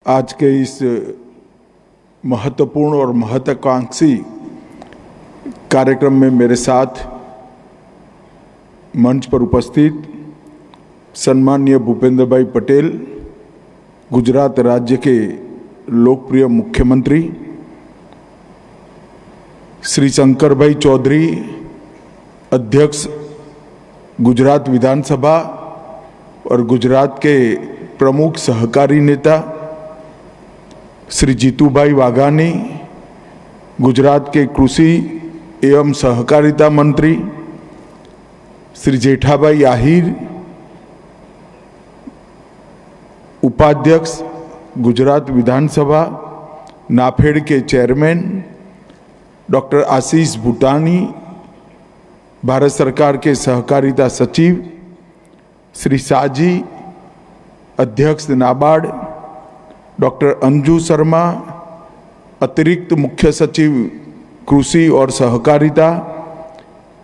आज के इस महत्वपूर्ण और महत्वाकांक्षी कार्यक्रम में मेरे साथ मंच पर उपस्थित सम्माननीय भूपेंद्र भाई पटेल, गुजरात राज्य के लोकप्रिय मुख्यमंत्री, श्री शंकर भाई चौधरी, अध्यक्ष गुजरात विधानसभा और गुजरात के प्रमुख सहकारी नेता, श्री जीतूभाई वाघानी, गुजरात के कृषि एवं सहकारिता मंत्री, श्री जेठाभाई आहिर, उपाध्यक्ष गुजरात विधानसभा, नाफेड के चेयरमैन डॉक्टर आशीष भूटानी, भारत सरकार के सहकारिता सचिव, श्री साजी, अध्यक्ष नाबार्ड डॉक्टर अंजू शर्मा, अतिरिक्त मुख्य सचिव कृषि और सहकारिता,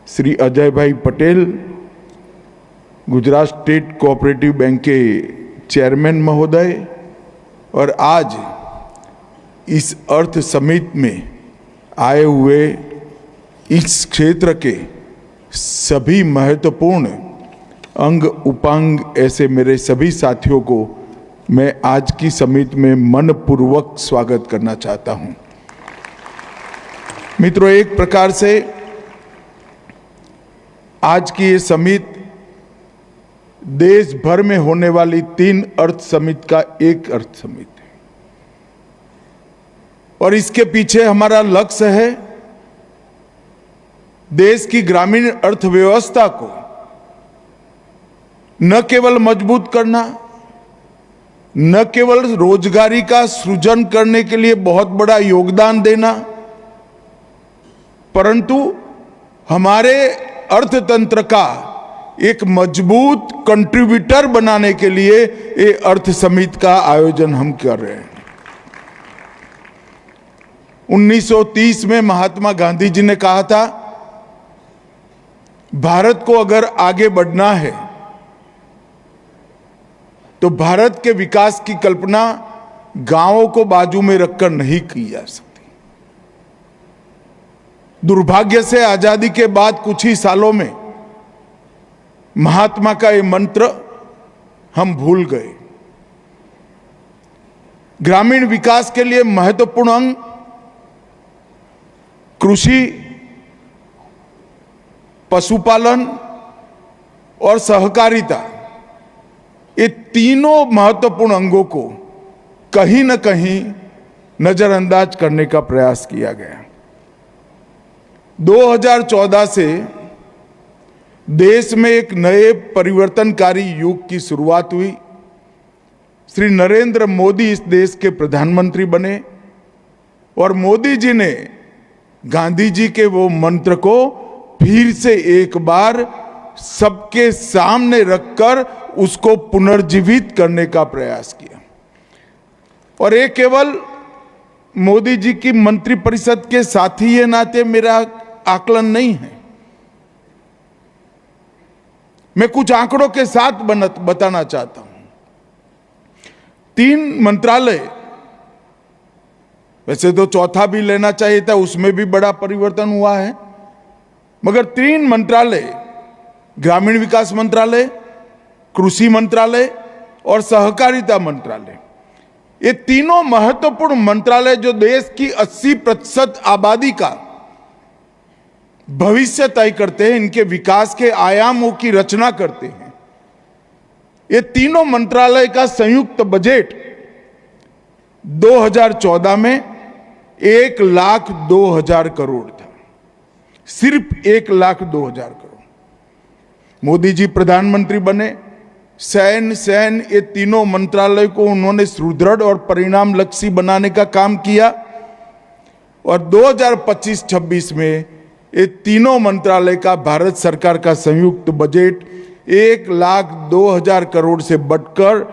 श्री अजय भाई Patel, Gujarat state cooperative bank के चेयरमैन महोदय, और आज इस अर्थ समिट में आए हुए इस क्षेत्र के सभी महत्वपूर्ण अंग उपांग ऐसे मेरे सभी साथियों को मैं आज की समिट में मनपूर्वक स्वागत करना चाहता हूं। मित्रों, एक प्रकार से आज की ये समिट देश भर में होने वाली 3 अर्थ समिट का एक अर्थ समिट है और इसके पीछे हमारा लक्ष्य है देश की ग्रामीण अर्थव्यवस्था को न केवल मजबूत करना, न केवल रोजगारी का सृजन करने के लिए बहुत बड़ा योगदान देना, परंतु हमारे अर्थतंत्र का एक मजबूत कंट्रीब्यूटर बनाने के लिए ये अर्थ समिट का आयोजन हम कर रहे हैं। 1930 में महात्मा गांधी जी ने कहा था, भारत को अगर आगे बढ़ना है तो भारत के विकास की कल्पना गांवों को बाजू में रखकर नहीं की जा सकती। दुर्भाग्य से आजादी के बाद कुछ ही सालों में महात्मा का ये मंत्र हम भूल गए। ग्रामीण विकास के लिए महत्वपूर्ण अंग कृषि, पशुपालन और सहकारिता, ये तीनों महत्वपूर्ण अंगों को कहीं न कहीं नजरअंदाज करने का प्रयास किया गया। 2014 से देश में एक नए परिवर्तनकारी युग की शुरुआत हुई। श्री नरेंद्र मोदी इस देश के प्रधानमंत्री बने और मोदी जी ने गांधी जी के वो मंत्र को फिर से एक बार सबके सामने रखकर उसको पुनर्जीवित करने का प्रयास किया। और ये केवल मोदी जी की मंत्रिपरिषद के साथी ये नाते मेरा आकलन नहीं है। मैं कुछ आंकड़ों के साथ बताना चाहता हूं। 3 मंत्रालय, वैसे तो चौथा भी लेना चाहिए था, उसमें भी बड़ा परिवर्तन हुआ है, मगर 3 मंत्रालय, ग्रामीण विकास मंत्रालय, कृषि मंत्रालय और सहकारिता मंत्रालय, ये तीनों महत्वपूर्ण मंत्रालय जो देश की 80% आबादी का भविष्य तय करते हैं, इनके विकास के आयामों की रचना करते हैं, ये तीनों मंत्रालय का संयुक्त बजट 2014 में 1,02,000 करोड़ था। सिर्फ 1,02,000 करोड़। मोदी जी प्रधानमंत्री बने, सैन्य ये तीनों मंत्रालय को उन्होंने सुदृढ़ और परिणाम लक्ष्य बनाने का काम किया और 2025-26 में ये तीनों मंत्रालय का भारत सरकार का संयुक्त बजट 1,02,000 करोड़ से बढ़कर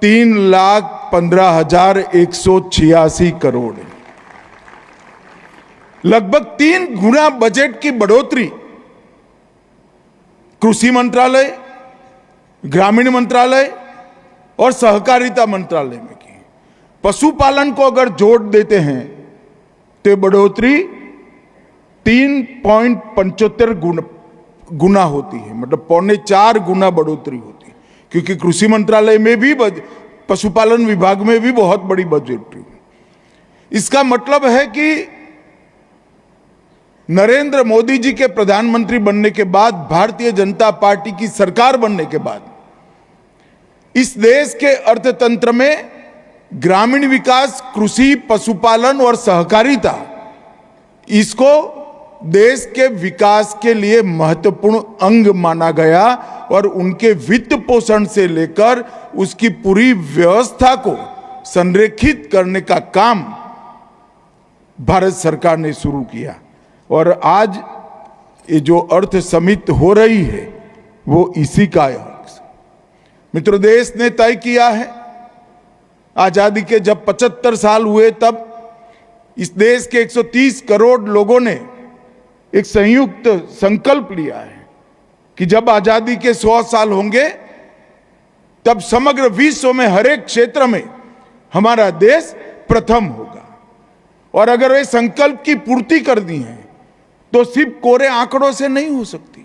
3,15,186 करोड़ है। लगभग 3 गुना बजट की बढ़ोतरी कृषि मंत्रालय, ग्रामीण मंत्रालय और सहकारिता मंत्रालय में की। पशुपालन को अगर जोड़ देते हैं तो बढ़ोतरी 3.75 गुना होती है, मतलब 3.25 गुना बढ़ोतरी होती है, क्योंकि कृषि मंत्रालय में भी पशुपालन विभाग में भी बहुत बड़ी बढ़ोतरी है। इसका मतलब है कि नरेंद्र मोदी जी के प्रधानमंत्री बनने के बाद, भारतीय जनता पार्टी की सरकार बनने के बाद इस देश के अर्थतंत्र में ग्रामीण विकास, कृषि, पशुपालन और सहकारिता, इसको देश के विकास के लिए महत्वपूर्ण अंग माना गया और उनके वित्त पोषण से लेकर उसकी पूरी व्यवस्था को संरेखित करने का काम भारत सरकार ने शुरू किया। और आज ये जो अर्थ समिति हो रही है वो इसी का अंश। मित्रों, देश ने तय किया है, आजादी के जब 75 साल हुए तब इस देश के 130 करोड़ लोगों ने एक संयुक्त संकल्प लिया है कि जब आजादी के 100 साल होंगे तब समग्र विश्व में हर एक क्षेत्र में हमारा देश प्रथम होगा। और अगर वे संकल्प की पूर्ति कर दी है तो सिर्फ कोरे आंकड़ों से नहीं हो सकती,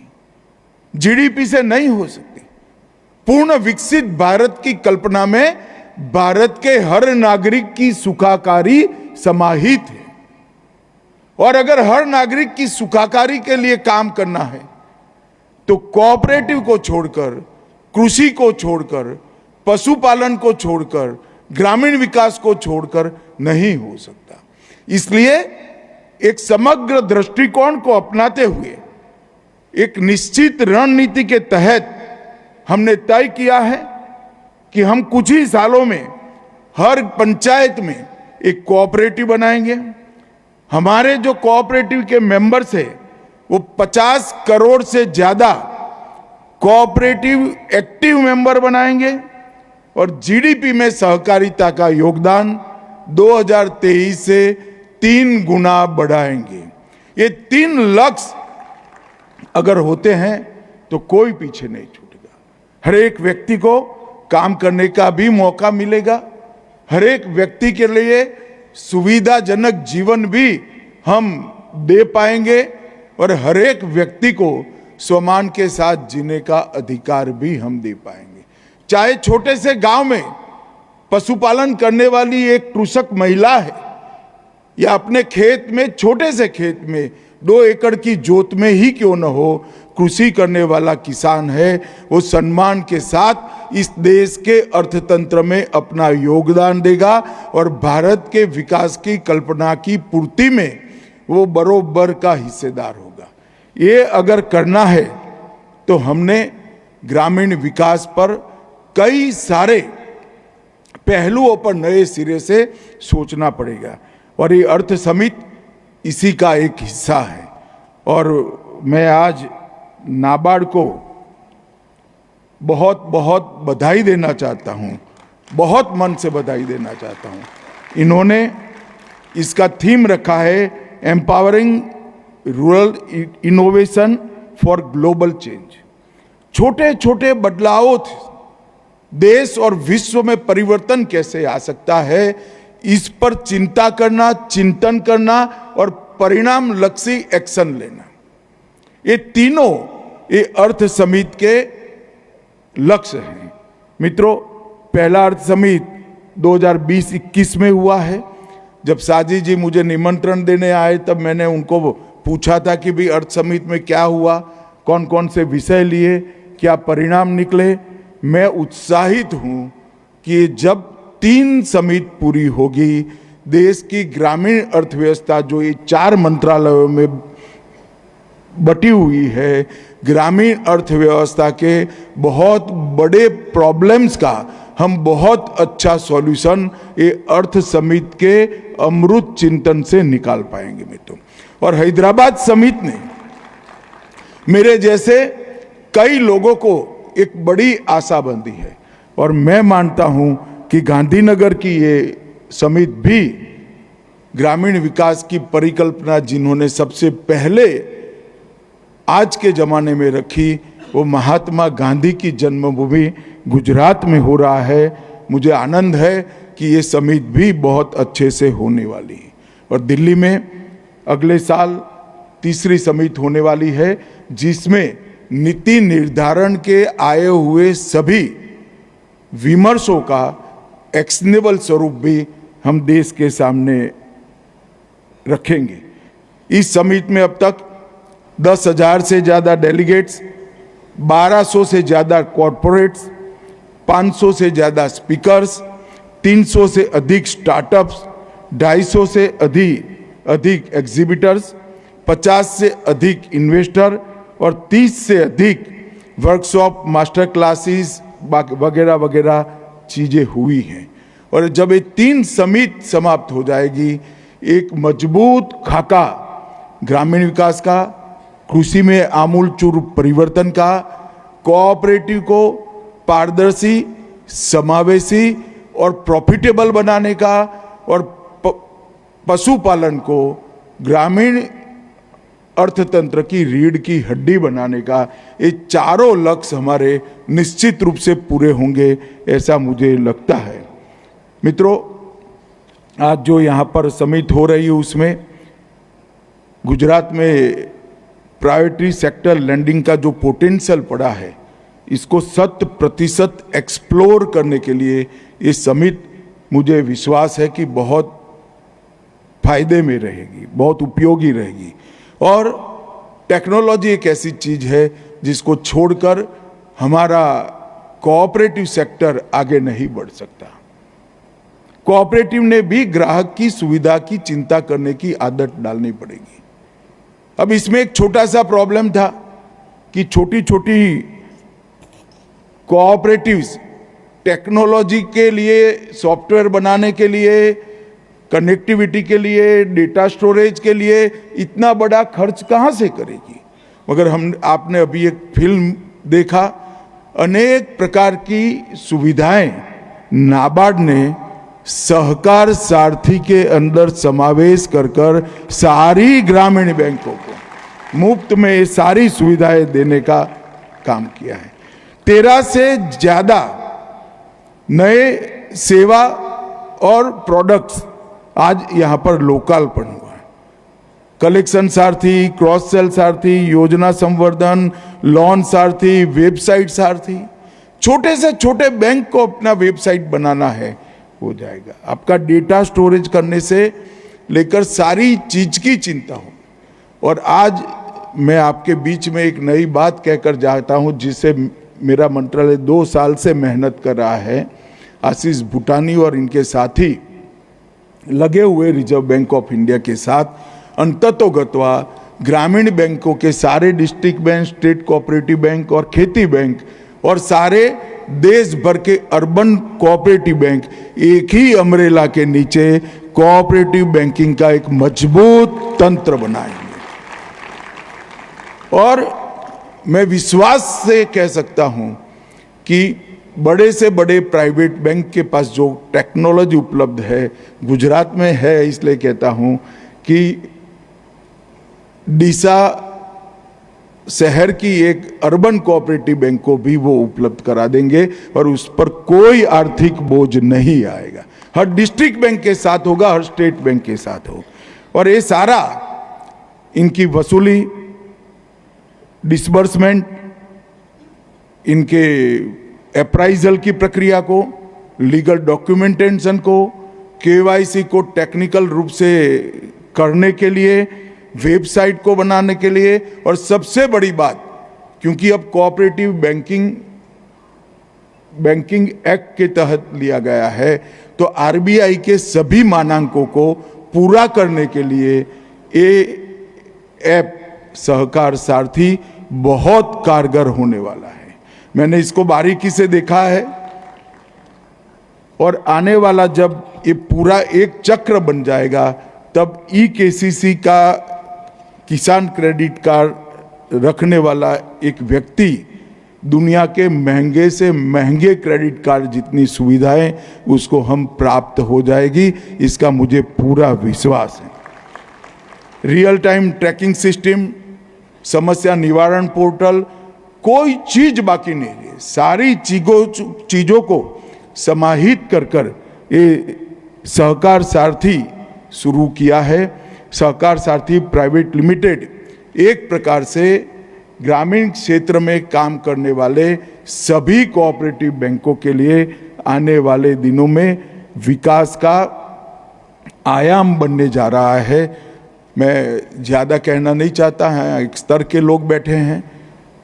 जीडीपी से नहीं हो सकती। पूर्ण विकसित भारत की कल्पना में भारत के हर नागरिक की सुखाकारी समाहित है। और अगर हर नागरिक की सुखाकारी के लिए काम करना है तो कोऑपरेटिव को छोड़कर, कृषि को छोड़कर, पशुपालन को छोड़कर, ग्रामीण विकास को छोड़कर नहीं हो सकता। इसलिए एक समग्र दृष्टिकोण को अपनाते हुए एक निश्चित रणनीति के तहत हमने तय किया है कि हम कुछ ही सालों में हर पंचायत में एक कोऑपरेटिव बनाएंगे। हमारे जो कोऑपरेटिव के मेंबर्स हैं वो 50 करोड़ से ज्यादा कोऑपरेटिव एक्टिव मेंबर बनाएंगे और जीडीपी में सहकारिता का योगदान 2023 से 3 गुना बढ़ाएंगे। ये 3 लक्ष्य अगर होते हैं तो कोई पीछे नहीं छूटेगा। हर एक व्यक्ति को काम करने का भी मौका मिलेगा, हर एक व्यक्ति के लिए सुविधाजनक जीवन भी हम दे पाएंगे और हर एक व्यक्ति को सम्मान के साथ जीने का अधिकार भी हम दे पाएंगे। चाहे छोटे से गांव में पशुपालन करने वाली एक कृषक महिला है या अपने खेत में, छोटे से खेत में 2 एकड़ की जोत में ही क्यों न हो, कृषि करने वाला किसान है, वो सम्मान के साथ इस देश के अर्थतंत्र में अपना योगदान देगा और भारत के विकास की कल्पना की पूर्ति में वो बरोबर का हिस्सेदार होगा। ये अगर करना है तो हमने ग्रामीण विकास पर कई सारे पहलुओं पर नए सिरे से सोचना पड़ेगा और ये अर्थ समिति इसी का एक हिस्सा है। और मैं आज नाबार्ड को बहुत बहुत बधाई देना चाहता हूँ, बहुत मन से बधाई देना चाहता हूँ। इन्होंने इसका थीम रखा है empowering rural innovation for global change. छोटे छोटे बदलावों देश और विश्व में परिवर्तन कैसे आ सकता है, इस पर चिंता करना, चिंतन करना और परिणाम लक्ष्य एक्शन लेना, ये तीनों ये अर्थ समिति के लक्ष्य हैं। मित्रों, पहला अर्थ समिति 2020-21 में हुआ है। जब साजी जी मुझे निमंत्रण देने आए तब मैंने उनको पूछा था कि भाई अर्थ समिति में क्या हुआ, कौन कौन से विषय लिए, क्या परिणाम निकले। मैं उत्साहित हूं कि जब 3 समिति पूरी होगी, देश की ग्रामीण अर्थव्यवस्था जो ये 4 मंत्रालयों में बटी हुई है, ग्रामीण अर्थव्यवस्था के बहुत बड़े प्रॉब्लम्स का हम बहुत अच्छा सॉल्यूशन ये अर्थ समिति के अमृत चिंतन से निकाल पाएंगे मित्रों। और हैदराबाद समिति ने मेरे जैसे कई लोगों को एक बड़ी आशा बंधी है और मैं मानता हूं कि गांधीनगर की ये समिति भी ग्रामीण विकास की परिकल्पना जिन्होंने सबसे पहले आज के ज़माने में रखी, वो महात्मा गांधी की जन्मभूमि गुजरात में हो रहा है। मुझे आनंद है कि कि ये समिट भी बहुत अच्छे से होने वाली है। और दिल्ली में अगले साल तीसरी समिट होने वाली है, जिसमें नीति निर्धारण के आए हुए सभी विमर्शों का एक्शनेबल स्वरूप भी हम देश के सामने रखेंगे। इस समिट में अब तक 10,000 से ज़्यादा डेलीगेट्स, 1200 से ज़्यादा कॉरपोरेट्स, 500 से ज़्यादा स्पीकर्स, 300 से अधिक स्टार्टअप्स, 250 से अधिक एग्जीबिटर्स, 50 से अधिक इन्वेस्टर और 30 से अधिक वर्कशॉप, मास्टर क्लासेस वगैरह वगैरह चीज़ें हुई हैं। और जब ये 3 समिट समाप्त हो जाएगी, एक मजबूत खाका ग्रामीण विकास का, कृषि में आमूलचूल परिवर्तन का, कोऑपरेटिव को पारदर्शी, समावेशी और प्रॉफिटेबल बनाने का, और पशुपालन को ग्रामीण अर्थतंत्र की रीढ़ की हड्डी बनाने का, ये चारों लक्ष्य हमारे निश्चित रूप से पूरे होंगे, ऐसा मुझे लगता है। मित्रों, आज जो यहाँ पर समिट हो रही है उसमें गुजरात में प्राइवेटी सेक्टर लैंडिंग का जो पोटेंशियल पड़ा है, इसको 100% एक्सप्लोर करने के लिए ये समिट, मुझे विश्वास है कि बहुत फायदे में रहेगी, बहुत उपयोगी रहेगी। और टेक्नोलॉजी एक ऐसी चीज है जिसको छोड़कर हमारा कोऑपरेटिव सेक्टर आगे नहीं बढ़ सकता। कोऑपरेटिव ने भी ग्राहक की सुविधा की चिंता करने की आदत डालनी पड़ेगी। अब इसमें एक छोटा सा प्रॉब्लम था कि छोटी छोटी कोऑपरेटिव्स टेक्नोलॉजी के लिए, सॉफ्टवेयर बनाने के लिए, कनेक्टिविटी के लिए, डेटा स्टोरेज के लिए इतना बड़ा खर्च कहाँ से करेगी। मगर आपने अभी एक फिल्म देखा, अनेक प्रकार की सुविधाएं नाबार्ड ने सहकार सारथी के अंदर समावेश कर सारी ग्रामीण बैंकों को मुफ्त में ये सारी सुविधाएं देने का काम किया है। 13 से ज्यादा नए सेवा और प्रोडक्ट्स आज यहां पर लोकार्पण हुआ है। कलेक्शन सारथी, क्रॉस सेल सारथी, योजना संवर्धन, लोन सारथी, वेबसाइट सारथी, छोटे से छोटे बैंक को अपना वेबसाइट बनाना है, हो जाएगा। आपका डेटा स्टोरेज करने से लेकर सारी चीज की चिंता हो। और आज मैं आपके बीच में एक नई बात कहकर जाता हूं, जिससे मेरा मंत्रालय 2 साल से मेहनत कर रहा है। आशीष भूटानी और इनके साथी लगे हुए रिजर्व बैंक ऑफ इंडिया के साथ अंततोगत्वा ग्रामीण बैंकों के सारे district bank, state cooperative bank और खेती बैंक और सारे देश भर के अर्बन कोऑपरेटिव बैंक एक ही अम्ब्रेला के नीचे कोऑपरेटिव बैंकिंग का एक मजबूत तंत्र बनाएंगे। और मैं विश्वास से कह सकता हूं कि बड़े से बड़े प्राइवेट बैंक के पास जो टेक्नोलॉजी उपलब्ध है गुजरात में है, इसलिए कहता हूं कि डीसा शहर की एक अर्बन कोऑपरेटिव बैंक को भी वो उपलब्ध करा देंगे और उस पर कोई आर्थिक बोझ नहीं आएगा। हर डिस्ट्रिक्ट बैंक के साथ होगा, हर स्टेट बैंक के साथ होगा। और ये सारा इनकी वसूली, डिसबर्समेंट, इनके अप्राइजल की प्रक्रिया को, लीगल डॉक्यूमेंटेशन को, केवाईसी को टेक्निकल रूप से करने के लिए, वेबसाइट को बनाने के लिए, और सबसे बड़ी बात, क्योंकि अब कोऑपरेटिव बैंकिंग एक्ट के तहत लिया गया है, तो आरबीआई के सभी मानकों को पूरा करने के लिए ये ऐप सहकार सारथी बहुत कारगर होने वाला है। मैंने इसको बारीकी से देखा है और आने वाला जब ये पूरा एक चक्र बन जाएगा, तब ई-केसीसी का किसान क्रेडिट कार्ड रखने वाला एक व्यक्ति दुनिया के महंगे से महंगे क्रेडिट कार्ड जितनी सुविधाएं उसको हम प्राप्त हो जाएगी, इसका मुझे पूरा विश्वास है। रियल टाइम ट्रैकिंग सिस्टम, समस्या निवारण पोर्टल, कोई चीज बाकी नहीं है। सारी चीजों को समाहित कर ये सहकार सारथी शुरू किया है। सहकार सारथी प्राइवेट लिमिटेड एक प्रकार से ग्रामीण क्षेत्र में काम करने वाले सभी कोऑपरेटिव बैंकों के लिए आने वाले दिनों में विकास का आयाम बनने जा रहा है। मैं ज़्यादा कहना नहीं चाहता है, एक स्तर के लोग बैठे हैं,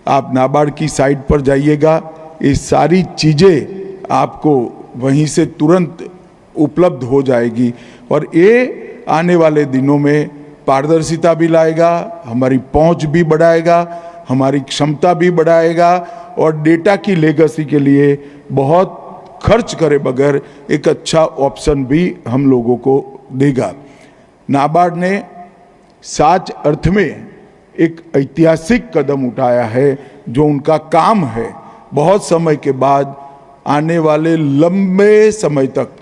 आप नाबार्ड की साइट पर जाइएगा, ये सारी चीज़ें आपको वहीं से तुरंत उपलब्ध हो जाएगी और ये आने वाले दिनों में पारदर्शिता भी लाएगा, हमारी पहुंच भी बढ़ाएगा, हमारी क्षमता भी बढ़ाएगा और डेटा की लेगेसी के लिए बहुत खर्च करे बगैर एक अच्छा ऑप्शन भी हम लोगों को देगा। नाबार्ड ने सच अर्थ में एक ऐतिहासिक कदम उठाया है। जो उनका काम है, बहुत समय के बाद आने वाले लंबे समय तक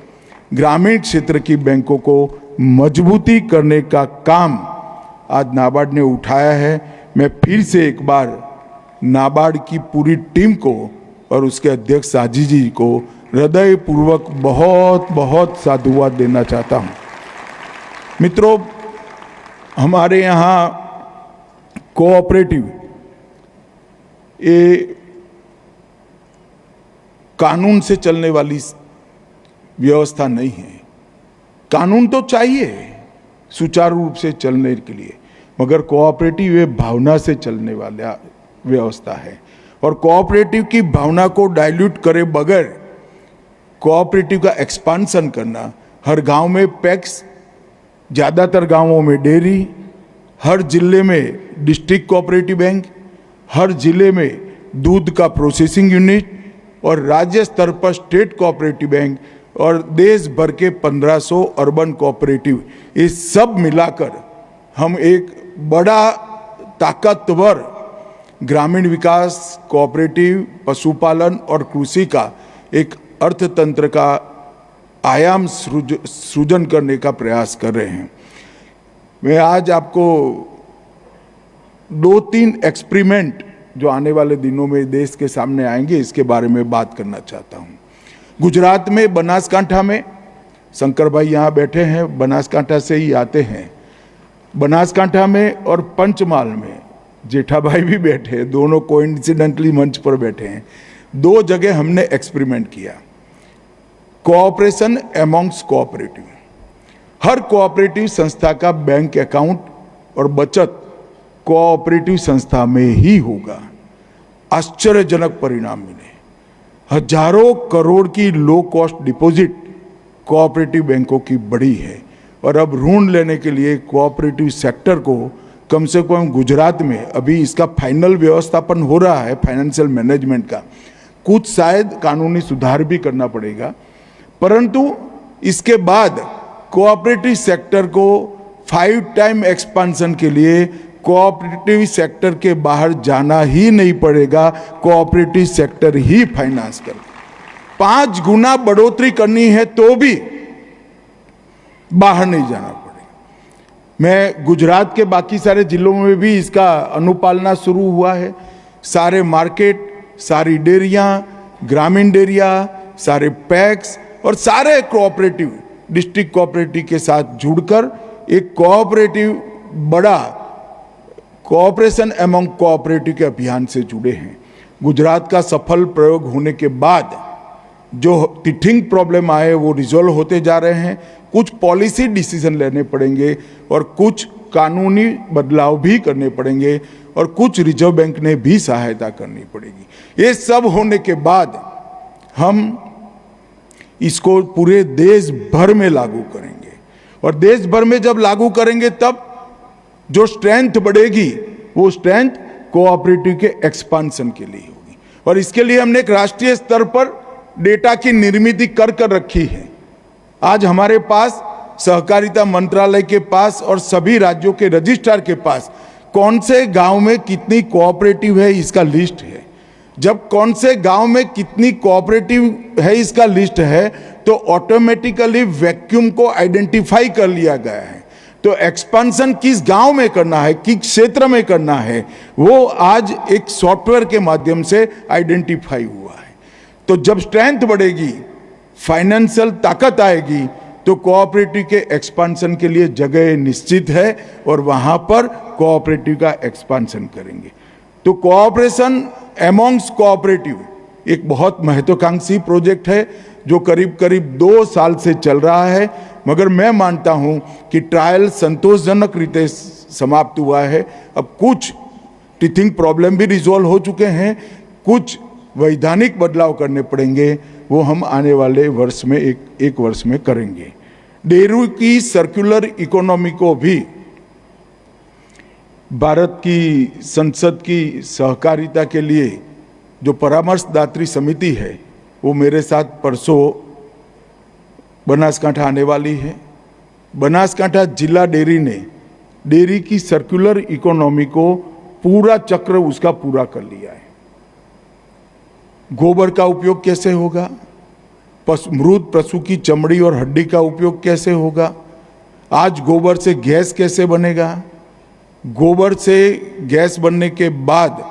ग्रामीण क्षेत्र की बैंकों को मजबूती करने का काम आज नाबार्ड ने उठाया है। मैं फिर से एक बार नाबार्ड की पूरी टीम को और उसके अध्यक्ष साजी जी को हृदयपूर्वक बहुत बहुत साधुवाद देना चाहता हूँ। मित्रों, हमारे यहाँ कोऑपरेटिव ये कानून से चलने वाली व्यवस्था नहीं है। कानून तो चाहिए सुचारू रूप से चलने के लिए, मगर कोऑपरेटिव ये भावना से चलने वाला व्यवस्था है और कोऑपरेटिव की भावना को डाइल्यूट करे बगैर कोऑपरेटिव का एक्सपांशन करना, हर गांव में पैक्स, ज़्यादातर गांवों में डेयरी, हर जिले में डिस्ट्रिक्ट कोऑपरेटिव बैंक, हर जिले में दूध का प्रोसेसिंग यूनिट और राज्य स्तर पर स्टेट कोऑपरेटिव बैंक और देश भर के 1500 अर्बन कोऑपरेटिव, ये सब मिलाकर हम एक बड़ा ताकतवर ग्रामीण विकास, कोऑपरेटिव, पशुपालन और कृषि का एक अर्थतंत्र का आयाम सृजन करने का प्रयास कर रहे हैं। मैं आज आपको 2-3 एक्सपेरिमेंट जो आने वाले दिनों में देश के सामने आएंगे, इसके बारे में बात करना चाहता हूँ। गुजरात में बनासकांठा में, शंकर भाई यहाँ बैठे हैं, बनासकांठा से ही आते हैं। बनासकांठा में और पंचमहाल में जेठा भाई भी बैठे हैं, दोनों कोइंसिडेंटली मंच पर बैठे हैं। 2 जगह हमने एक्सपेरिमेंट किया। कोऑपरेशन एमॉन्ग्स कोऑपरेटिव, हर कोऑपरेटिव संस्था का बैंक अकाउंट और बचत कोऑपरेटिव संस्था में ही होगा। आश्चर्यजनक परिणाम मिले। हजारों करोड़ की लो कॉस्ट डिपॉजिट कोऑपरेटिव बैंकों की बढ़ी है और अब ऋण लेने के लिए कोऑपरेटिव सेक्टर को कम से कम गुजरात में अभी इसका फाइनल व्यवस्थापन हो रहा है, फाइनेंशियल मैनेजमेंट का। कुछ शायद कानूनी सुधार भी करना पड़ेगा, परंतु इसके बाद कोऑपरेटिव सेक्टर को 5 टाइम एक्सपांशन के लिए कोऑपरेटिव सेक्टर के बाहर जाना ही नहीं पड़ेगा, कोऑपरेटिव सेक्टर ही फाइनेंस कर 5 गुना बढ़ोतरी करनी है तो भी बाहर नहीं जाना पड़ेगा। मैं गुजरात के बाकी सारे जिलों में भी इसका अनुपालना शुरू हुआ है। सारे मार्केट, सारी डेयरियां, ग्रामीण डेयरिया, सारे पैक्स और सारे कोऑपरेटिव डिस्ट्रिक्ट कोऑपरेटिव के साथ जुड़कर एक कोऑपरेटिव बड़ा कोऑपरेशन एमंग कोऑपरेटिव के अभियान से जुड़े हैं। गुजरात का सफल प्रयोग होने के बाद जो टीथिंग प्रॉब्लम आए वो रिजॉल्व होते जा रहे हैं। कुछ पॉलिसी डिसीजन लेने पड़ेंगे और कुछ कानूनी बदलाव भी करने पड़ेंगे और कुछ रिजर्व बैंक ने भी सहायता करनी पड़ेगी। ये सब होने के बाद हम इसको पूरे देश भर में लागू करेंगे और देश भर में जब लागू करेंगे तब जो स्ट्रेंथ बढ़ेगी वो स्ट्रेंथ कोऑपरेटिव के एक्सपांशन के लिए होगी और इसके लिए हमने एक राष्ट्रीय स्तर पर डेटा की निर्मित कर रखी है। आज हमारे पास सहकारिता मंत्रालय के पास और सभी राज्यों के रजिस्ट्रार के पास कौन से गांव में कितनी कोऑपरेटिव है इसका लिस्ट है। जब कौन से गांव में कितनी कोऑपरेटिव है इसका लिस्ट है तो ऑटोमेटिकली वैक्यूम को आइडेंटिफाई कर लिया गया है। तो एक्सपेंशन किस गांव में करना है, किस क्षेत्र में करना है, वो आज एक सॉफ्टवेयर के माध्यम से आइडेंटिफाई हुआ है। तो जब स्ट्रेंथ बढ़ेगी फाइनेंशियल ताकत आएगी तो कोऑपरेटिव के एक्सपांशन के लिए जगह निश्चित है और वहां पर कोऑपरेटिव का एक्सपांशन करेंगे। तो कोऑपरेशन एमॉन्ग्स कोऑपरेटिव एक बहुत महत्वाकांक्षी प्रोजेक्ट है जो करीब करीब 2 साल से चल रहा है, मगर मैं मानता हूं कि ट्रायल संतोषजनक रीते समाप्त हुआ है। अब कुछ टीथिंग प्रॉब्लम भी रिजॉल्व हो चुके हैं, कुछ वैधानिक बदलाव करने पड़ेंगे, वो हम आने वाले वर्ष में एक वर्ष में करेंगे। डेयरी की सर्कुलर इकोनॉमी को भी भारत की संसद की सहकारिता के लिए जो परामर्शदात्री समिति है वो मेरे साथ परसों बनासकांठा आने वाली है। बनासकांठा जिला डेयरी ने डेयरी की सर्कुलर इकोनॉमी को पूरा चक्र उसका पूरा कर लिया है। गोबर का उपयोग कैसे होगा, मृत पशु की चमड़ी और हड्डी का उपयोग कैसे होगा, आज गोबर से गैस कैसे बनेगा, गोबर से गैस बनने के बाद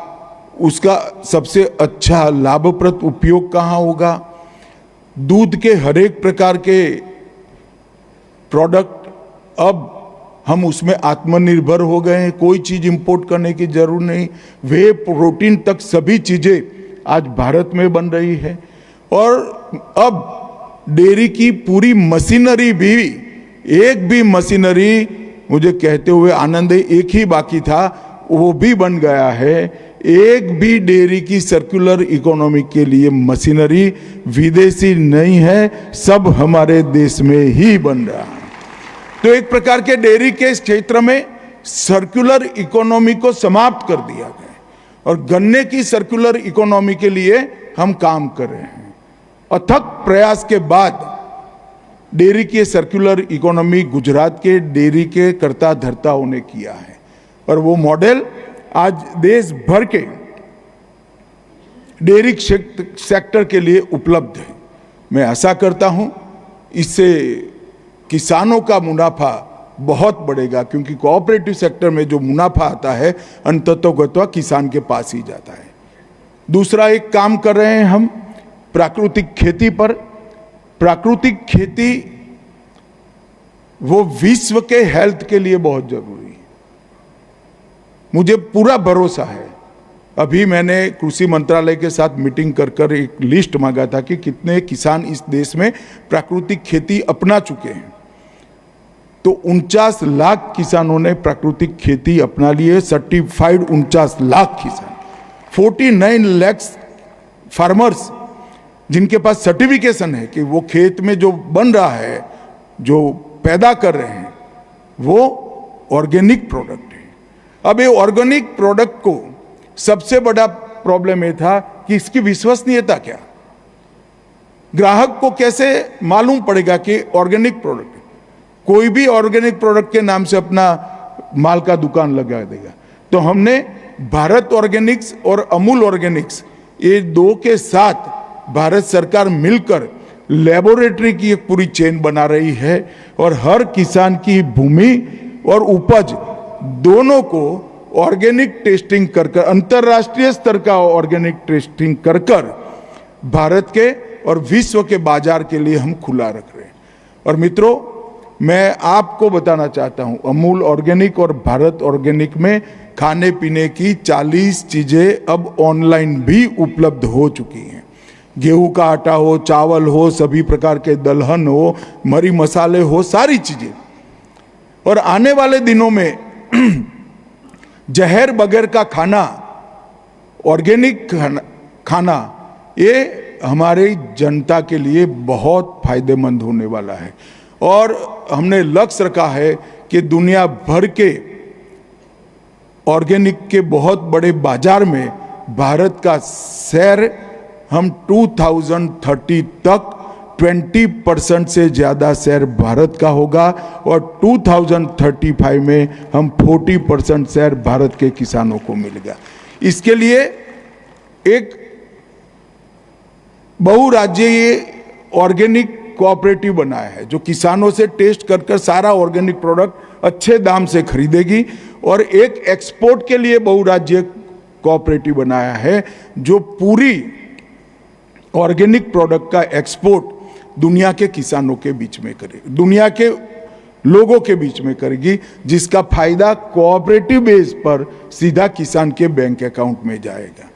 उसका सबसे अच्छा लाभप्रद उपयोग कहाँ होगा, दूध के हर एक प्रकार के प्रोडक्ट अब हम उसमें आत्मनिर्भर हो गए हैं, कोई चीज इंपोर्ट करने की जरूरत नहीं, वे प्रोटीन तक सभी चीजें आज भारत में बन रही है। और अब डेयरी की पूरी मशीनरी भी, एक भी मशीनरी मुझे कहते हुए आनंद है, एक ही बाकी था वो भी बन गया है। एक भी डेयरी की सर्कुलर इकोनॉमी के लिए मशीनरी विदेशी नहीं है, सब हमारे देश में ही बन रहा है। तो एक प्रकार के डेयरी के इस क्षेत्र में सर्कुलर इकोनॉमी को समाप्त कर दिया गया और गन्ने की सर्कुलर इकोनॉमी के लिए हम काम कर रहे हैं। अथक प्रयास के बाद डेयरी की सर्कुलर इकोनॉमी गुजरात के डेयरी के कर्ता धर्ताओं ने किया है और वो मॉडल आज देश भर के डेयरी सेक्टर के लिए उपलब्ध है। मैं आशा करता हूं इससे किसानों का मुनाफा बहुत बढ़ेगा, क्योंकि कोऑपरेटिव सेक्टर में जो मुनाफा आता है अंततोगत्वा किसान के पास ही जाता है। दूसरा एक काम कर रहे हैं हम प्राकृतिक खेती पर। प्राकृतिक खेती वो विश्व के हेल्थ के लिए बहुत जरूरी है, मुझे पूरा भरोसा है। अभी मैंने कृषि मंत्रालय के साथ मीटिंग कर एक लिस्ट मांगा था कि कितने किसान इस देश में प्राकृतिक खेती अपना चुके हैं, तो 49 लाख किसानों ने प्राकृतिक खेती अपना ली है। सर्टिफाइड 49 लाख किसान, 49 लाख फार्मर्स जिनके पास सर्टिफिकेशन है कि वो खेत में जो बन रहा है, जो पैदा कर रहे हैं, वो ऑर्गेनिक प्रोडक्ट है। अब ये ऑर्गेनिक प्रोडक्ट को सबसे बड़ा प्रॉब्लम ये था कि इसकी विश्वसनीयता क्या, ग्राहक को कैसे मालूम पड़ेगा कि ऑर्गेनिक प्रोडक्ट। कोई भी ऑर्गेनिक प्रोडक्ट के नाम से अपना माल का दुकान लगा देगा। तो हमने भारत ऑर्गेनिक्स और अमूल ऑर्गेनिक्स, ये दो के साथ भारत सरकार मिलकर लेबोरेटरी की एक पूरी चेन बना रही है और हर किसान की भूमि और उपज दोनों को ऑर्गेनिक टेस्टिंग कर अंतर्राष्ट्रीय स्तर का ऑर्गेनिक टेस्टिंग कर भारत के और विश्व के बाजार के लिए हम खुला रख रहे हैं। और मित्रों, मैं आपको बताना चाहता हूं, अमूल ऑर्गेनिक और भारत ऑर्गेनिक में खाने पीने की 40 चीजें अब ऑनलाइन भी उपलब्ध हो चुकी हैं। गेहूं का आटा हो, चावल हो, सभी प्रकार के दलहन हो, मरी मसाले हो, सारी चीजें। और आने वाले दिनों में जहर बगैर का खाना, ऑर्गेनिक खाना, ये हमारी जनता के लिए बहुत फायदेमंद होने वाला है। और हमने लक्ष्य रखा है कि दुनिया भर के ऑर्गेनिक के बहुत बड़े बाजार में भारत का शेयर हम 2030 तक 20% से ज्यादा शेयर भारत का होगा और 2035 में हम 40% शेयर भारत के किसानों को मिलेगा। इसके लिए एक बहुराज्यीय ऑर्गेनिक कोऑपरेटिव बनाया है जो किसानों से टेस्ट कर सारा ऑर्गेनिक प्रोडक्ट अच्छे दाम से खरीदेगी, और एक एक्सपोर्ट के लिए बहुराज्यीय कोऑपरेटिव बनाया है जो पूरी ऑर्गेनिक प्रोडक्ट का एक्सपोर्ट दुनिया के किसानों के बीच में करेगी, दुनिया के लोगों के बीच में करेगी, जिसका फायदा कोऑपरेटिव बेस पर सीधा किसान के बैंक अकाउंट में जाएगा।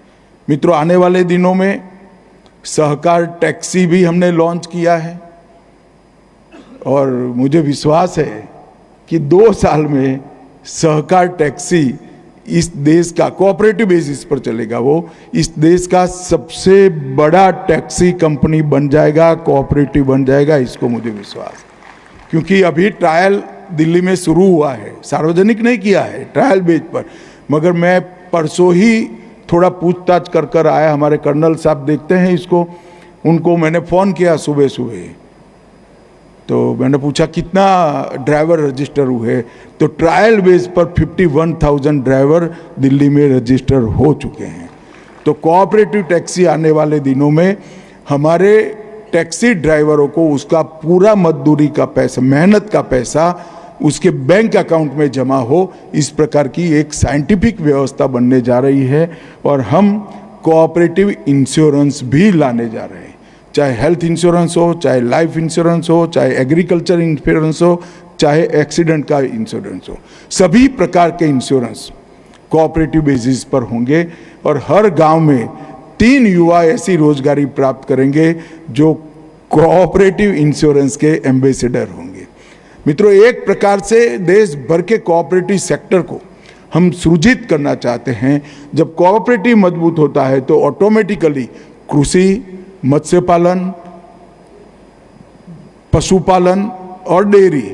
मित्रों, आने वाले दिनों में सहकार टैक्सी भी हमने लॉन्च किया है और मुझे विश्वास है कि 2 साल में सहकार टैक्सी इस देश का कोऑपरेटिव बेसिस पर चलेगा, वो इस देश का सबसे बड़ा टैक्सी कंपनी बन जाएगा, कोऑपरेटिव बन जाएगा, इसको मुझे विश्वास है। क्योंकि अभी ट्रायल दिल्ली में शुरू हुआ है, सार्वजनिक नहीं किया है, ट्रायल बेस पर, मगर मैं परसों ही थोड़ा पूछताछ कर आया, हमारे कर्नल साहब देखते हैं इसको, उनको मैंने फ़ोन किया सुबह सुबह, तो मैंने पूछा कितना ड्राइवर रजिस्टर हुए, तो ट्रायल बेस पर 51,000 ड्राइवर दिल्ली में रजिस्टर हो चुके हैं। तो कोऑपरेटिव टैक्सी आने वाले दिनों में हमारे टैक्सी ड्राइवरों को उसका पूरा मजदूरी का पैसा, मेहनत का पैसा उसके बैंक अकाउंट में जमा हो, इस प्रकार की एक साइंटिफिक व्यवस्था बनने जा रही है। और हम कोऑपरेटिव इंश्योरेंस भी लाने जा रहे हैं, चाहे हेल्थ इंश्योरेंस हो, चाहे लाइफ इंश्योरेंस हो, चाहे एग्रीकल्चर इंश्योरेंस हो, चाहे एक्सीडेंट का इंश्योरेंस हो, सभी प्रकार के इंश्योरेंस कोऑपरेटिव बेसिस पर होंगे। और हर गांव में 3 युवा ऐसी रोजगारी प्राप्त करेंगे जो कोऑपरेटिव इंश्योरेंस के एम्बेसडर होंगे। मित्रों, एक प्रकार से देश भर के कोऑपरेटिव सेक्टर को हम सृजित करना चाहते हैं। जब कोऑपरेटिव मजबूत होता है तो ऑटोमेटिकली कृषि, मत्स्य पालन, पशुपालन और डेयरी,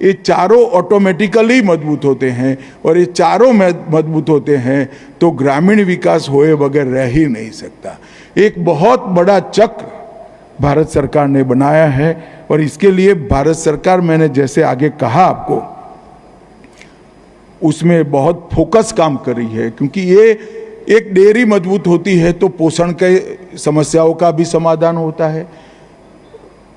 ये चारों ऑटोमेटिकली मजबूत होते हैं। और ये चारों मजबूत होते हैं तो ग्रामीण विकास होए बगैर रह ही नहीं सकता। एक बहुत बड़ा चक्र भारत सरकार ने बनाया है और इसके लिए भारत सरकार, मैंने जैसे आगे कहा आपको, उसमें बहुत फोकस काम कर रही है। क्योंकि ये एक डेयरी मजबूत होती है तो पोषण के समस्याओं का भी समाधान होता है,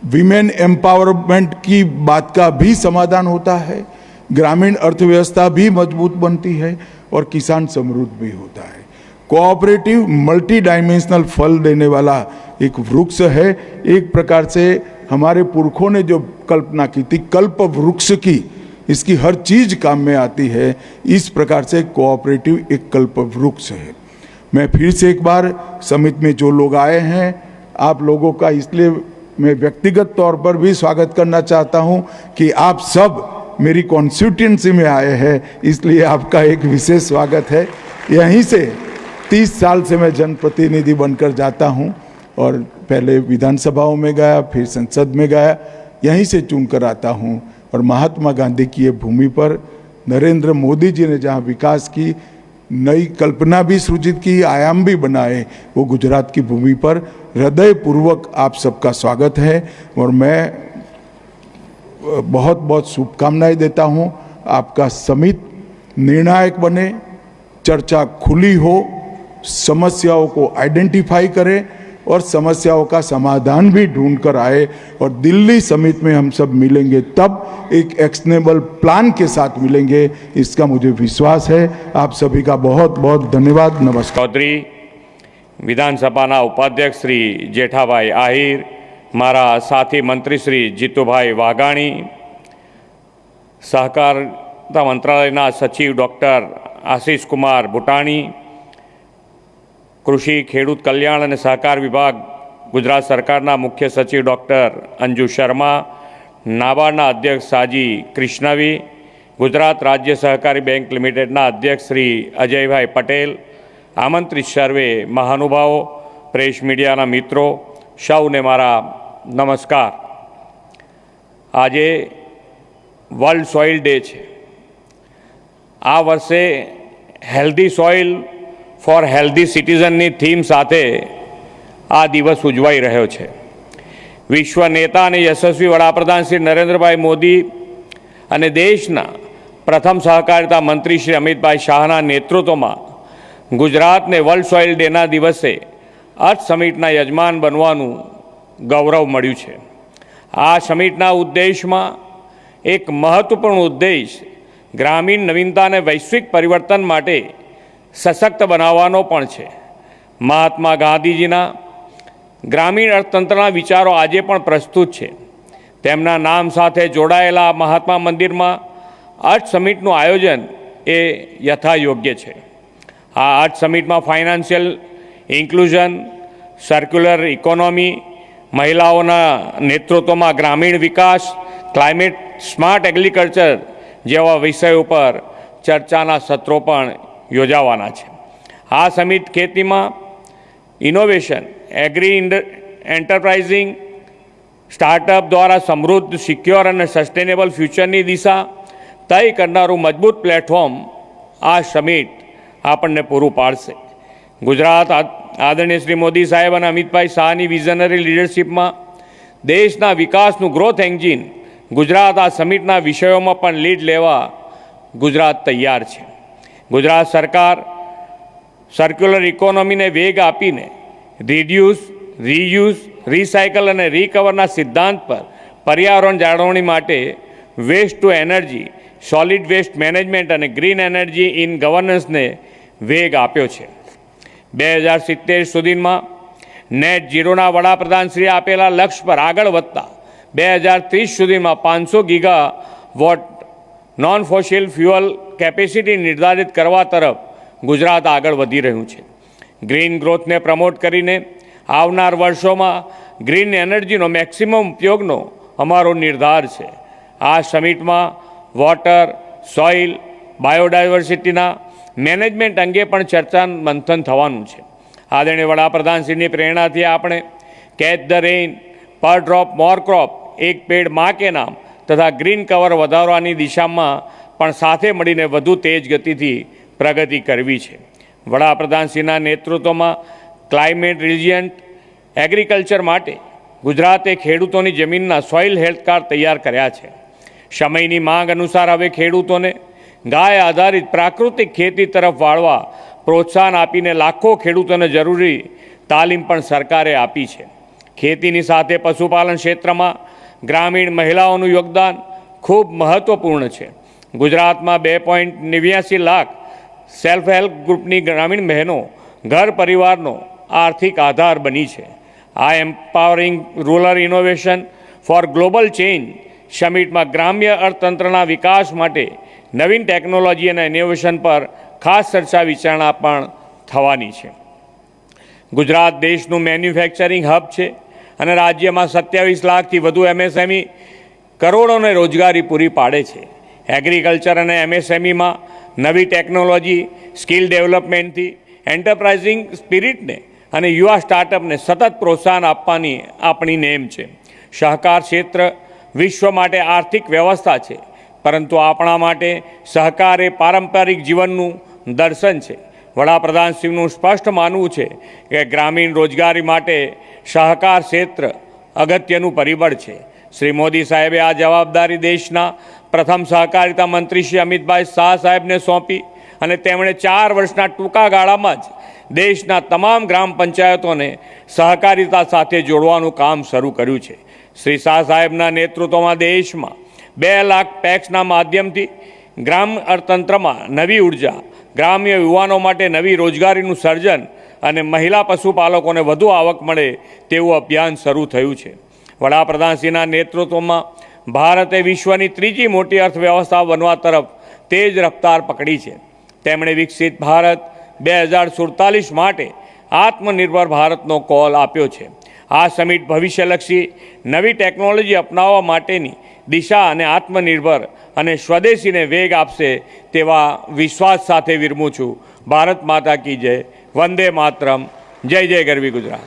विमेन एम्पावरमेंट की बात का भी समाधान होता है, ग्रामीण अर्थव्यवस्था भी मजबूत बनती है और किसान समृद्ध भी होता है। कोऑपरेटिव मल्टी डायमेंशनल फल देने वाला एक वृक्ष है। एक प्रकार से हमारे पुरखों ने जो कल्पना की थी कल्प वृक्ष की, इसकी हर चीज काम में आती है, इस प्रकार से कोऑपरेटिव एक कल्प वृक्ष है। मैं फिर से एक बार समिति में जो लोग आए हैं, आप लोगों का इसलिए मैं व्यक्तिगत तौर पर भी स्वागत करना चाहता हूं कि आप सब मेरी कॉन्स्टिट्यूएंसी में आए हैं, इसलिए आपका एक विशेष स्वागत है। यहीं से 30 साल से मैं जनप्रतिनिधि बनकर जाता हूं और पहले विधानसभाओं में गया, फिर संसद में गया, यहीं से चुनकर आता हूं। और महात्मा गांधी की ये भूमि पर नरेंद्र मोदी जी ने जहां विकास की नई कल्पना भी सृजित की, आयाम भी बनाए, वो गुजरात की भूमि पर हृदयपूर्वक आप सबका स्वागत है। और मैं बहुत बहुत शुभकामनाएं देता हूं। आपका समिति निर्णायक बने, चर्चा खुली हो, समस्याओं को आइडेंटिफाई करे और समस्याओं का समाधान भी ढूंढ कर आए। और दिल्ली समिट में हम सब मिलेंगे तब एक एक्शनेबल प्लान के साथ मिलेंगे, इसका मुझे विश्वास है। आप सभी का बहुत बहुत धन्यवाद। नमस्कार। चौधरी, विधानसभा उपाध्यक्ष श्री जेठाभाई आहिर, मारा साथी मंत्री श्री जीतुभाई वाघाणी, सहकारिता मंत्रालयना सचिव डॉक्टर आशीष कुमार भूटाणी, कृषि खेडूत कल्याण અને સહકાર વિભાગ ગુજરાત સરકારના મુખ્ય સચિવ ડૉક્ટર અંજુ શર્મા, નાબાર્ડના અધ્યક્ષ સાજી કૃષ્ણવી, ગુજરાત રાજ્ય સહકારી બેંક લિમિટેડના અધ્યક્ષ શ્રી અજયભાઈ પટેલ, આમંત્રિત સર્વે મહાનુભાવો, પ્રેસ મીડિયાના મિત્રો, સૌને મારા નમસ્કાર। આજે વર્લ્ડ સોઇલ ડે છે। આ વર્ષે હેલ્ધી સોઇલ ફોર હેલ્ધી સિટીઝનની થીમ સાથે આ દિવસ ઉજવાઈ રહ્યો છે। વિશ્વ નેતા અને યશસ્વી વડાપ્રધાન શ્રી નરેન્દ્રભાઈ મોદી અને દેશના પ્રથમ સહકારિતા મંત્રી શ્રી અમિતભાઈ શાહના નેતૃત્વમાં ગુજરાતને વર્લ્ડ સોઇલ ડેના દિવસે અર્થ સમિટના યજમાન બનવાનું ગૌરવ મળ્યું છે। આ સમિટના ઉદ્દેશમાં એક મહત્વપૂર્ણ ઉદ્દેશ ગ્રામીણ નવીનતા અને વૈશ્વિક પરિવર્તન માટે સશક્ત બનાવવાનો પણ છે। મહાત્મા ગાંધીજીના ગ્રામીણ અર્થતંત્રના વિચારો આજે પણ પ્રસ્તુત છે. તેમના નામ સાથે જોડાયેલા મહાત્મા મંદિરમાં અર્થ સમિટનું આયોજન એ યથાયોગ્ય છે. આ અર્થ સમિટમાં ફાઇનાન્શિયલ ઇન્ક્લુઝન, સર્ક્યુલર ઇકોનોમી, મહિલાઓના નેતૃત્વમાં ગ્રામીણ વિકાસ, ક્લાઇમેટ સ્માર્ટ એગ્રીકલ્ચર જેવા વિષયો પર ચર્ચાના સત્રો પણ યોજાવાના છે. આ સમિટ ખેતીમાં ઇનોવેશન, એગ્રી એન્ટરપ્રાઇઝિંગ, સ્ટાર્ટઅપ દ્વારા સમૃદ્ધ, સિક્યોર અને સસ્ટેનેબલ ફ્યુચરની દિશા તય કરનારું મજબૂત પ્લેટફોર્મ આ સમિટ આપણને પૂરું પાડશે. ગુજરાત આદરણીય શ્રી મોદી સાહેબ અને અમિતભાઈ શાહની વિઝનરી લીડરશિપમાં દેશના વિકાસનું ગ્રોથ એન્જિન ગુજરાત આ સમિટના વિષયોમાં પણ લીડ લેવા ગુજરાત તૈયાર છે. ગુજરાત સરકાર સર્ક્યુલર ઇકોનોમીને વેગ આપીને રિડ્યુસ, રીયુઝ, રિસાયકલ અને રિકવરના સિદ્ધાંત પર પર્યાવરણ જાળવણી માટે waste to energy, solid waste management અને ગ્રીન એનર્જી ઇન ગવર્નન્સને વેગ આપ્યો છે. 2070 સુધીમાં નેટ ઝીરોના વડાપ્રધાનશ્રીએ આપેલા લક્ષ્ય પર આગળ વધતા 2030 સુધીમાં 500 gigawatt non fossil fuel capacity નિર્ધારિત કરવા તરફ ગુજરાત આગળ વધી રહ્યું છે. ગ્રીન ગ્રોથને પ્રમોટ કરીને આવનાર વર્ષોમાં ગ્રીન એનર્જીનો મેક્સિમમ ઉપયોગનો અમારો નિર્ધાર છે. આ સમિટમાં વોટર, સોઇલ, બાયોડાયવર્સિટીના મેનેજમેન્ટ અંગે પણ ચર્ચા મંથન થવાનું છે. આદરણીય વડાપ્રધાનશ્રીની પ્રેરણાથી આપણે કેચ ધ રેઇન, પર ડ્રોપ મોર ક્રોપ, એક પેડ માં કે નામ તથા ગ્રીન કવર વધારવાની દિશામાં પણ સાથે મળીને વધુ તેજ ગતિથી પ્રગતિ કરવી છે. વડાપ્રધાનશ્રીના નેતૃત્વમાં ક્લાઇમેટ રિઝિયન્ટ એગ્રીકલ્ચર માટે ગુજરાતે ખેડૂતોની જમીનના સોઇલ હેલ્થ કાર્ડ તૈયાર કર્યા છે. સમયની માંગ અનુસાર હવે ખેડૂતોને ગાય આધારિત પ્રાકૃતિક ખેતી તરફ વાળવા પ્રોત્સાહન આપીને લાખો ખેડૂતોને જરૂરી તાલીમ પણ સરકારે આપી છે. ખેતીની સાથે પશુપાલન ક્ષેત્રમાં ગ્રામીણ મહિલાઓનું યોગદાન ખૂબ મહત્ત્વપૂર્ણ છે. ગુજરાતમાં 2.89 લાખ સેલ્ફ હેલ્પ ગ્રુપની ગ્રામીણ બહેનો ઘર પરિવારનો આર્થિક આધાર બની છે. આ empowering rural innovation for global change સમિટમાં ગ્રામ્ય અર્થતંત્રના વિકાસ માટે નવીન ટેકનોલોજી અને ઇનોવેશન પર ખાસ ચર્ચા વિચારણા પણ થવાની છે. ગુજરાત દેશનું મેન્યુફેક્ચરિંગ હબ છે અને રાજ્યમાં 27 લાખથી વધુ MSME કરોડોને રોજગારી પૂરી પાડે છે. એગ્રીકલ્ચર અને MSMEમાં નવી ટેકનોલોજી, સ્કિલ ડેવલપમેન્ટથી એન્ટરપ્રાઇઝિંગ સ્પિરિટને અને યુવા સ્ટાર્ટઅપને સતત પ્રોત્સાહન આપવાની આપણી નેમ છે. સહકાર ક્ષેત્ર વિશ્વ માટે આર્થિક વ્યવસ્થા છે, પરંતુ આપણા માટે સહકાર એ પારંપરિક જીવનનું દર્શન છે. વડાપ્રધાનશ્રીનું સ્પષ્ટ માનવું છે કે ગ્રામીણ રોજગારી માટે સહકાર ક્ષેત્ર અગત્યનું પરિબળ છે. શ્રી મોદી સાહેબે આ જવાબદારી દેશના પ્રથમ સહકારિતા મંત્રી શ્રી અમિતભાઈ શાહ સાહેબને સોંપી અને તેમણે 4 વર્ષના ટૂંકા ગાળામાં જ દેશના તમામ ગ્રામ પંચાયતોને સહકારિતા સાથે જોડવાનું કામ શરૂ કર્યું છે. શ્રી શાહ સાહેબના નેતૃત્વમાં દેશમાં 2 લાખ પેક્સના માધ્યમથી ગ્રામ અર્થતંત્રમાં નવી ઉર્જા, ગ્રામ્ય યુવાનો માટે નવી રોજગારીનું સર્જન અને મહિલા પશુપાલકોને વધુ આવક મળે તેવું અભિયાન શરૂ થયું છે. વડાપ્રધાનશ્રીના નેતૃત્વમાં ભારતે વિશ્વની ત્રીજી મોટી અર્થવ્યવસ્થા બનવા તરફ તેજ રફતાર પકડી છે. તેમણે વિકસિત ભારત 2047 માટે આત્મનિર્ભર ભારતનો કોલ આપ્યો છે. આ સમિટ ભવિષ્યલક્ષી નવી ટેકનોલોજી અપનાવવા માટેની દિશા અને આત્મનિર્ભર અને સ્વદેશીને વેગ આપશે તેવા વિશ્વાસ સાથે વિરમું છું. ભારત માતા કી જય. વંદે માતરમ. જય જય ગરવી ગુજરાત.